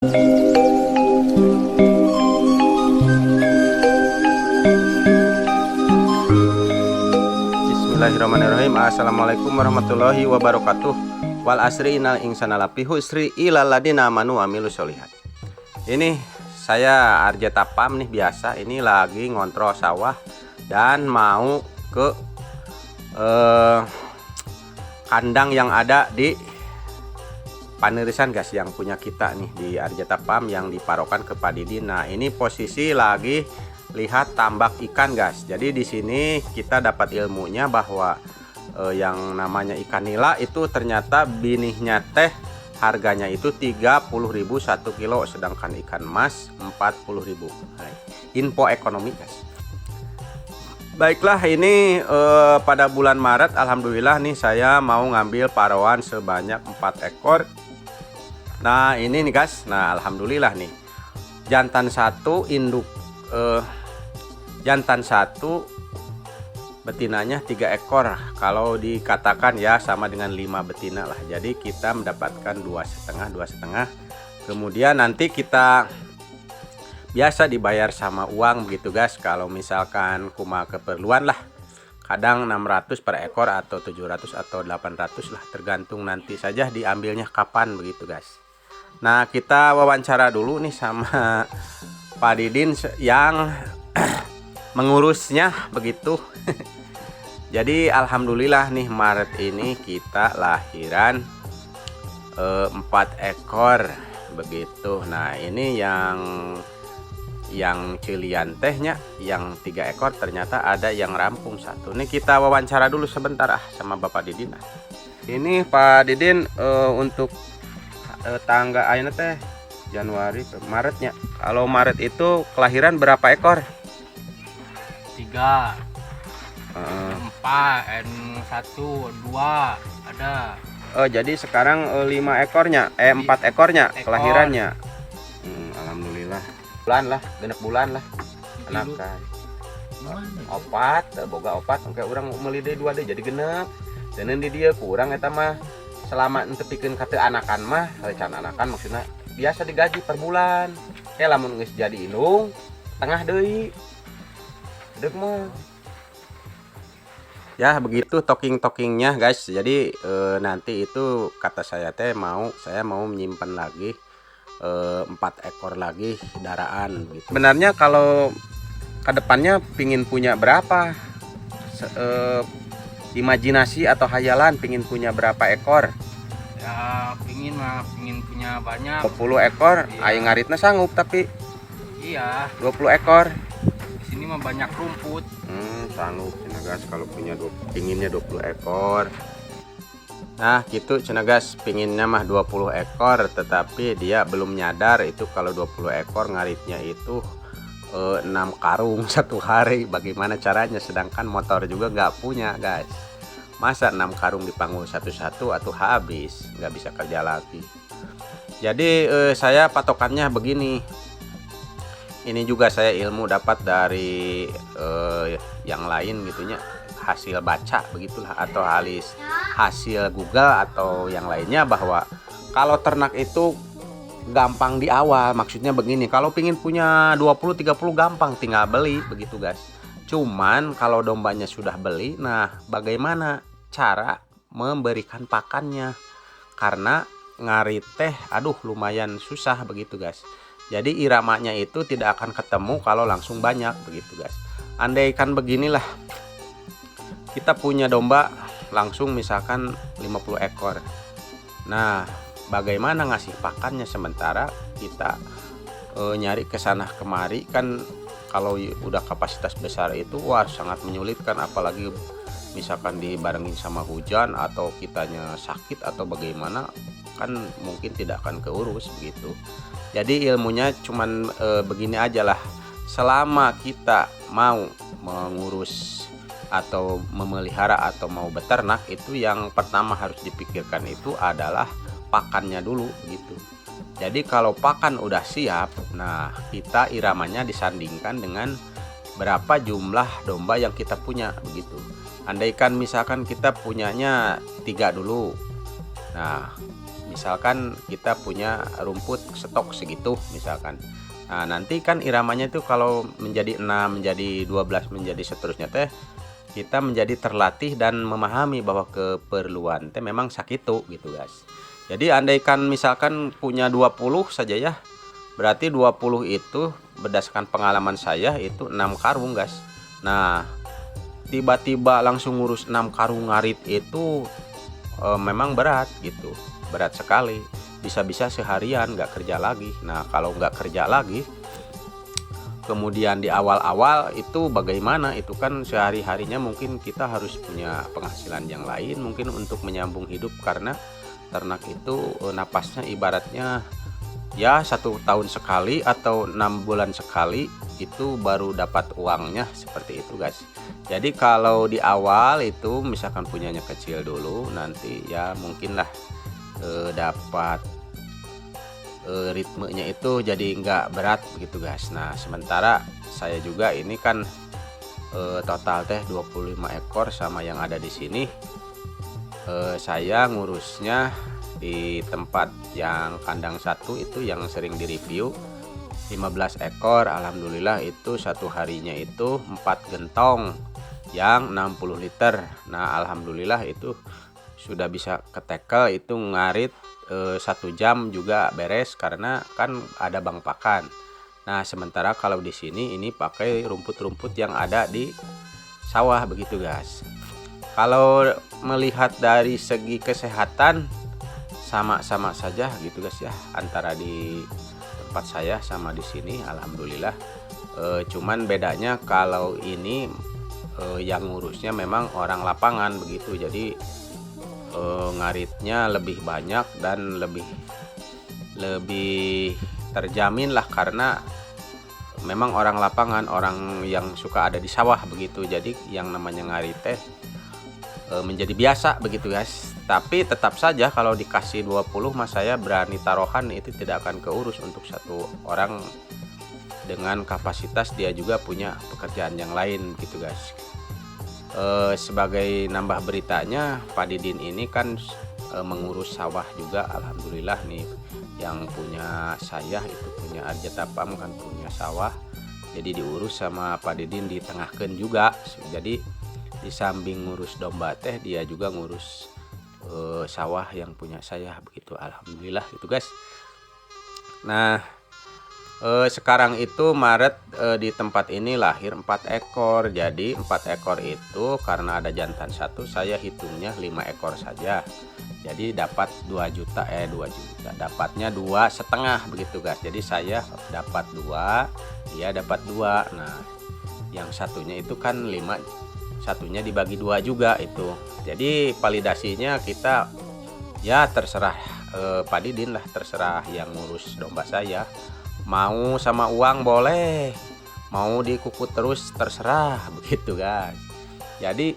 Bismillahirrahmanirrahim. Assalamualaikum warahmatullahi wabarakatuh. Wal asri innal insana lafi husri illal ladzina amanu wa amilus sholihat. Ini saya Arjeta Pam nih, biasa ini lagi ngontrol sawah dan mau ke kandang yang ada di Panirisan guys, yang punya kita nih di Arjeta Pam yang diparokan ke Pak Didin. Nah, ini posisi lagi lihat tambak ikan guys. Jadi di sini kita dapat ilmunya bahwa yang namanya ikan nila itu ternyata binihnya teh harganya itu 30.000 1 kilo, sedangkan ikan mas 40.000. Nah, info ekonomi guys. Baiklah, ini pada bulan Maret alhamdulillah nih saya mau ngambil parawan sebanyak 4 ekor. Nah, ini nih guys. Nah, alhamdulillah nih. Jantan satu, induk jantan satu, betinanya 3 ekor. Kalau dikatakan ya sama dengan 5 betina lah. Jadi kita mendapatkan 2,5. Kemudian nanti kita biasa dibayar sama uang begitu guys. Kalau misalkan kuma keperluan lah, kadang 600 per ekor atau 700 atau 800 lah, tergantung nanti saja diambilnya kapan begitu guys. Nah, kita wawancara dulu nih sama Pak Didin yang mengurusnya begitu. Jadi alhamdulillah nih Maret ini kita lahiran 4 ekor begitu. Nah, ini yang cilian tehnya yang 3 ekor ternyata ada yang rampung satu. Nih kita wawancara dulu sebentar sama Bapak Didin. Ini Pak Didin, untuk tangga ayeuna teh Januari Maretnya. Kalau Maret itu kelahiran berapa ekor? 3, 4, 1, 2 ada. Jadi sekarang 5 ekornya, 4 ekornya kelahirannya. Alhamdulillah. Bulan lah, genep bulan lah. Anakan. Opat, boga opat, engke urang meuli deui 2 deui jadi genep. Dan di dia kurang eta mah selama ente pikeun kate anakan mah, can anakan maksudnya biasa digaji per bulan. Lamun geus jadi indung tengah deui. Deuk mah. Ya begitu talking-talkingnya guys. Jadi nanti itu kata saya teh saya mau menyimpan lagi 4 ekor lagi daraan gitu. Sebenarnya kalau kedepannya pingin punya berapa? Imajinasi atau hayalan pingin punya berapa ekor? Ya pingin punya banyak. 20 ekor, iya. aing ngaritna sanggup tapi Iya, 20 ekor. di sini mah banyak rumput. Sanggup cenah guys kalau punya pinginnya 20 ekor. Nah, gitu cenah guys, pinginnya mah 20 ekor, tetapi dia belum nyadar itu kalau 20 ekor ngaritnya itu 6 karung satu hari. Bagaimana caranya, sedangkan motor juga nggak punya guys. Masa 6 karung dipanggul satu-satu atau habis, nggak bisa kerja lagi. Jadi saya patokannya begini. Ini juga saya ilmu dapat dari yang lain gitunya, hasil baca begitulah, atau hasil Google atau yang lainnya, bahwa kalau ternak itu gampang di awal. Maksudnya begini, kalau pingin punya 20-30 gampang, tinggal beli begitu guys. Cuman kalau dombanya sudah beli, nah bagaimana cara memberikan pakannya, karena ngarit teh aduh lumayan susah begitu guys. Jadi iramanya itu tidak akan ketemu kalau langsung banyak begitu guys. Andaikan beginilah, kita punya domba langsung misalkan 50 ekor. Nah, bagaimana ngasih pakannya sementara kita nyari kesana kemari kan? Kalau udah kapasitas besar itu wah sangat menyulitkan, apalagi misalkan dibarengin sama hujan atau kitanya sakit atau bagaimana, kan mungkin tidak akan keurus begitu. Jadi ilmunya cuman begini aja lah. Selama kita mau mengurus atau memelihara atau mau beternak, itu yang pertama harus dipikirkan itu adalah pakannya dulu begitu. Jadi kalau pakan udah siap, nah kita iramanya disandingkan dengan berapa jumlah domba yang kita punya begitu. Andaikan misalkan kita punyanya 3 dulu, nah misalkan kita punya rumput stok segitu misalkan. Nah, nanti kan iramanya itu kalau menjadi 6, menjadi 12, menjadi seterusnya teh kita menjadi terlatih dan memahami bahwa keperluan teh memang sakitu gitu guys. Jadi andaikan misalkan punya 20 saja ya, berarti 20 itu berdasarkan pengalaman saya itu 6 karung guys. Nah, tiba-tiba langsung ngurus 6 karung ngarit itu memang berat gitu, berat sekali. Bisa-bisa seharian nggak kerja lagi. Nah, kalau nggak kerja lagi, kemudian di awal-awal itu bagaimana? Itu kan sehari-harinya mungkin kita harus punya penghasilan yang lain mungkin untuk menyambung hidup, karena ternak itu napasnya ibaratnya ya 1 tahun sekali atau 6 bulan sekali itu baru dapat uangnya, seperti itu guys. Jadi kalau di awal itu misalkan punyanya kecil dulu, nanti ya mungkinlah dapat ritmenya itu jadi nggak berat begitu guys. Nah, sementara saya juga ini kan total teh 25 ekor sama yang ada di sini. Saya ngurusnya di tempat yang kandang satu itu yang sering direview 15 ekor. Alhamdulillah itu satu harinya itu 4 gentong yang 60 liter. Nah, alhamdulillah itu sudah bisa ketekel, itu ngarit 1 jam juga beres karena kan ada bang pakan. Nah, sementara kalau di sini ini pakai rumput-rumput yang ada di sawah begitu guys. Kalau melihat dari segi kesehatan sama-sama saja gitu guys ya, antara di tempat saya sama di sini alhamdulillah. Cuman bedanya kalau ini yang ngurusnya memang orang lapangan begitu, jadi ngaritnya lebih banyak dan lebih terjamin lah, karena memang orang lapangan, orang yang suka ada di sawah begitu. Jadi yang namanya ngarit teh menjadi biasa begitu guys. Tapi tetap saja kalau dikasih 20 mas saya berani taruhan itu tidak akan keurus untuk satu orang dengan kapasitas dia juga punya pekerjaan yang lain gitu guys. Sebagai nambah beritanya, Pak Didin ini kan mengurus sawah juga alhamdulillah nih. Yang punya saya itu punya Arjetapam kan punya sawah, jadi diurus sama Pak Didin, ditengahkan juga. Jadi di samping ngurus domba teh dia juga ngurus sawah yang punya saya begitu, alhamdulillah gitu guys. Nah, sekarang itu Maret di tempat ini lahir 4 ekor. Jadi 4 ekor itu karena ada jantan satu, saya hitungnya 5 ekor saja. Jadi dapat 2 juta, dapatnya 2,5 begitu guys. Jadi saya dapat 2, dia dapat 2. Nah, yang satunya itu kan 5, satunya dibagi 2 juga itu. Jadi validasinya kita ya terserah Pak Didin lah, terserah yang ngurus domba saya. Mau sama uang boleh, mau dikukut terus terserah begitu guys. Jadi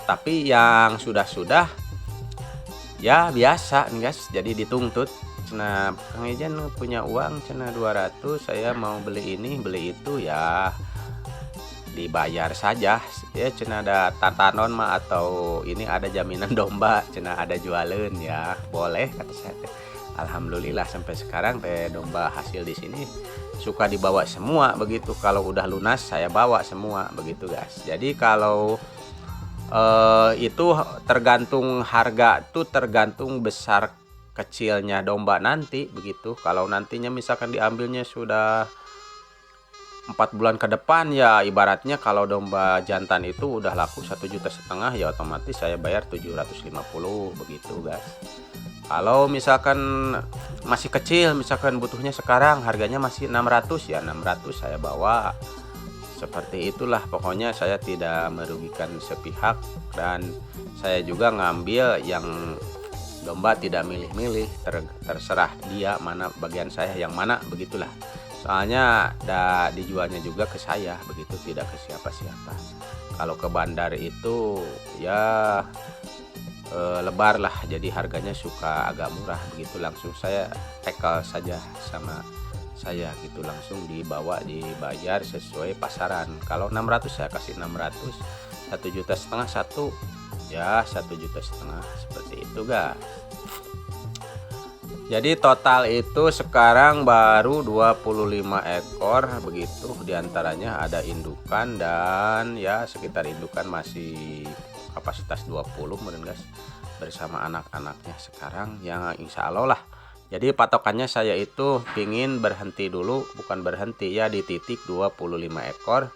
tapi yang sudah ya biasa nih guys, jadi dituntut. Nah, Kang Ejan punya uang cina 200, saya mau beli ini beli itu, ya dibayar saja ya. Cina ada tatanon mah atau ini ada jaminan domba, cina ada jualan ya boleh kata saya. Alhamdulillah sampai sekarang teh domba hasil di sini suka dibawa semua begitu. Kalau udah lunas saya bawa semua begitu guys. Jadi kalau itu tergantung harga tuh, tergantung besar kecilnya domba nanti begitu. Kalau nantinya misalkan diambilnya sudah 4 bulan ke depan, ya ibaratnya kalau domba jantan itu udah laku 1,5 juta, ya otomatis saya bayar 750 begitu guys. Kalau misalkan masih kecil, misalkan butuhnya sekarang harganya masih 600, ya 600 saya bawa. Seperti itulah pokoknya, saya tidak merugikan sepihak, dan saya juga ngambil yang domba tidak milih-milih, terserah dia mana bagian saya yang mana begitulah. Soalnya dijualnya juga ke saya begitu, tidak ke siapa-siapa. Kalau ke bandar itu ya lebar lah, jadi harganya suka agak murah begitu. Langsung saya tackle saja sama saya gitu, langsung dibawa dibayar sesuai pasaran. Kalau 600 saya kasih 600, 1,5 juta satu, ya 1,5 juta seperti itu guys. Jadi total itu sekarang baru 25 ekor begitu, diantaranya ada indukan dan ya sekitar indukan masih kapasitas 20 meren guys, bersama anak-anaknya sekarang yang insya Allah lah. Jadi patokannya saya itu pingin berhenti dulu, bukan berhenti ya, di titik 25 ekor.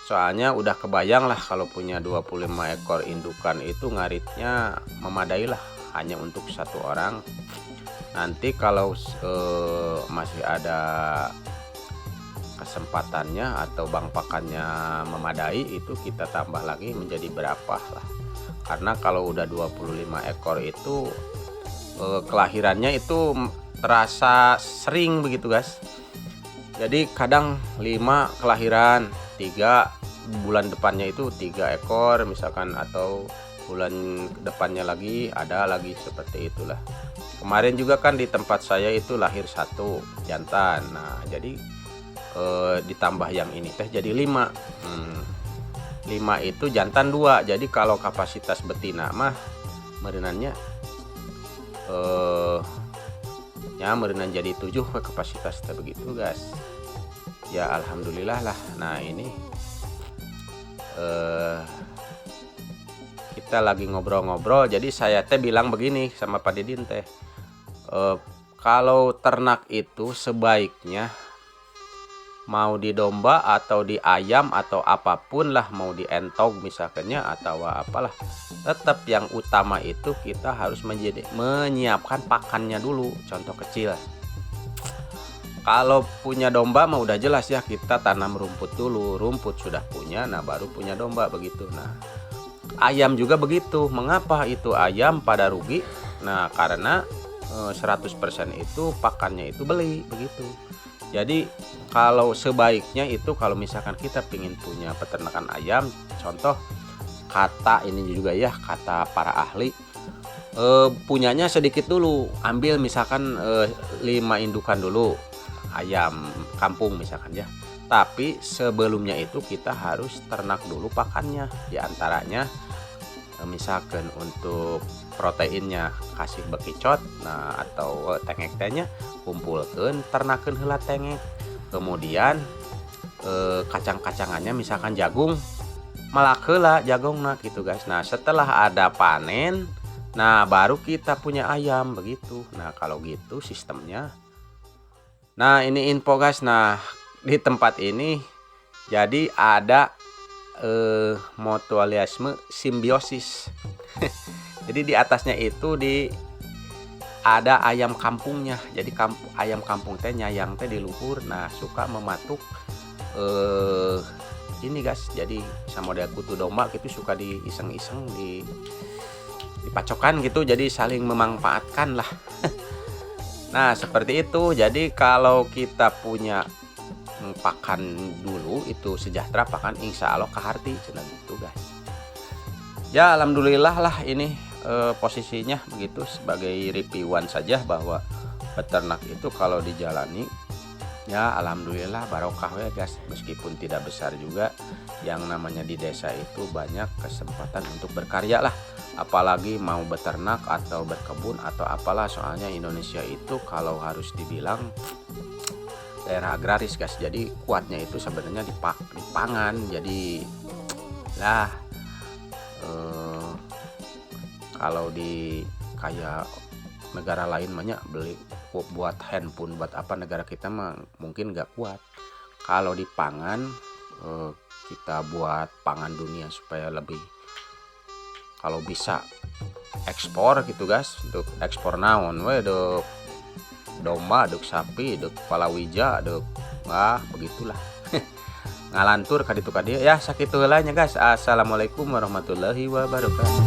Soalnya udah kebayang lah kalau punya 25 ekor indukan itu ngaritnya memadai lah hanya untuk satu orang. Nanti kalau masih ada kesempatannya atau bang pakannya memadai, itu kita tambah lagi menjadi berapa lah. Karena kalau udah 25 ekor itu kelahirannya itu terasa sering begitu guys. Jadi kadang 5 kelahiran, 3 bulan depannya itu 3 ekor misalkan, atau bulan depannya lagi ada lagi, seperti itulah. Kemarin juga kan di tempat saya itu lahir 1 jantan. Nah jadi ditambah yang ini teh jadi 5. 5 itu jantan 2. Jadi kalau kapasitas betina mah merenannya ya merenan jadi 7 kapasitas begitu guys. Ya alhamdulillah lah. Nah ini kita lagi ngobrol-ngobrol, jadi saya teh bilang begini sama Pak Didin teh, kalau ternak itu sebaiknya mau di domba atau di ayam atau apapun lah, mau di entog misalkannya atau apalah, tetap yang utama itu kita harus menyiapkan pakannya dulu. Contoh kecil, kalau punya domba mah udah jelas ya, kita tanam rumput dulu, rumput sudah punya, nah baru punya domba begitu. Nah ayam juga begitu. Mengapa itu ayam pada rugi? Nah karena 100% itu pakannya itu beli begitu. Jadi kalau sebaiknya itu kalau misalkan kita ingin punya peternakan ayam, contoh kata ini juga ya, kata para ahli, punyanya sedikit dulu, ambil misalkan 5 indukan dulu ayam kampung misalkan ya. Tapi sebelumnya itu kita harus ternak dulu pakannya, diantaranya misalkan untuk proteinnya kasih bekicot, nah atau tengek tehnya kumpulkan ternakan heula tengek. Kemudian kacang-kacangannya misalkan jagung melak heula jagungna gitu guys. Nah setelah ada panen, nah baru kita punya ayam begitu. Nah kalau gitu sistemnya. Nah ini info guys. Nah di tempat ini jadi ada mutualisme simbiosis. Jadi di atasnya itu ada ayam kampungnya. Jadi ayam kampung teh nyayang teh di luhur. Nah suka mematuk ini guys. Jadi sama model kutu domba gitu, suka diiseng-iseng dipacokan gitu. Jadi saling memanfaatkan lah. Nah seperti itu. Jadi kalau kita punya pakan dulu itu sejahtera, pakan insya Allah kaharti cenah gitu guys. Ya alhamdulillah lah ini posisinya begitu, sebagai reviewan saja bahwa peternak itu kalau dijalani ya alhamdulillah barokah ya guys. Meskipun tidak besar juga, yang namanya di desa itu banyak kesempatan untuk berkarya lah, apalagi mau beternak atau berkebun atau apalah. Soalnya Indonesia itu kalau harus dibilang daerah agraris guys, jadi kuatnya itu sebenarnya di pangan. Jadi lah kalau di kayak negara lain banyak beli buat handphone buat apa, negara kita mah mungkin nggak kuat. Kalau di pangan kita buat pangan dunia supaya lebih, kalau bisa ekspor gitu guys. Untuk ekspor naon we, duk domba, duk sapi, duk palawija, duk begitulah. Ngalantur kaditu kadieu ya, sakitu heula nya guys. Assalamualaikum warahmatullahi wabarakatuh.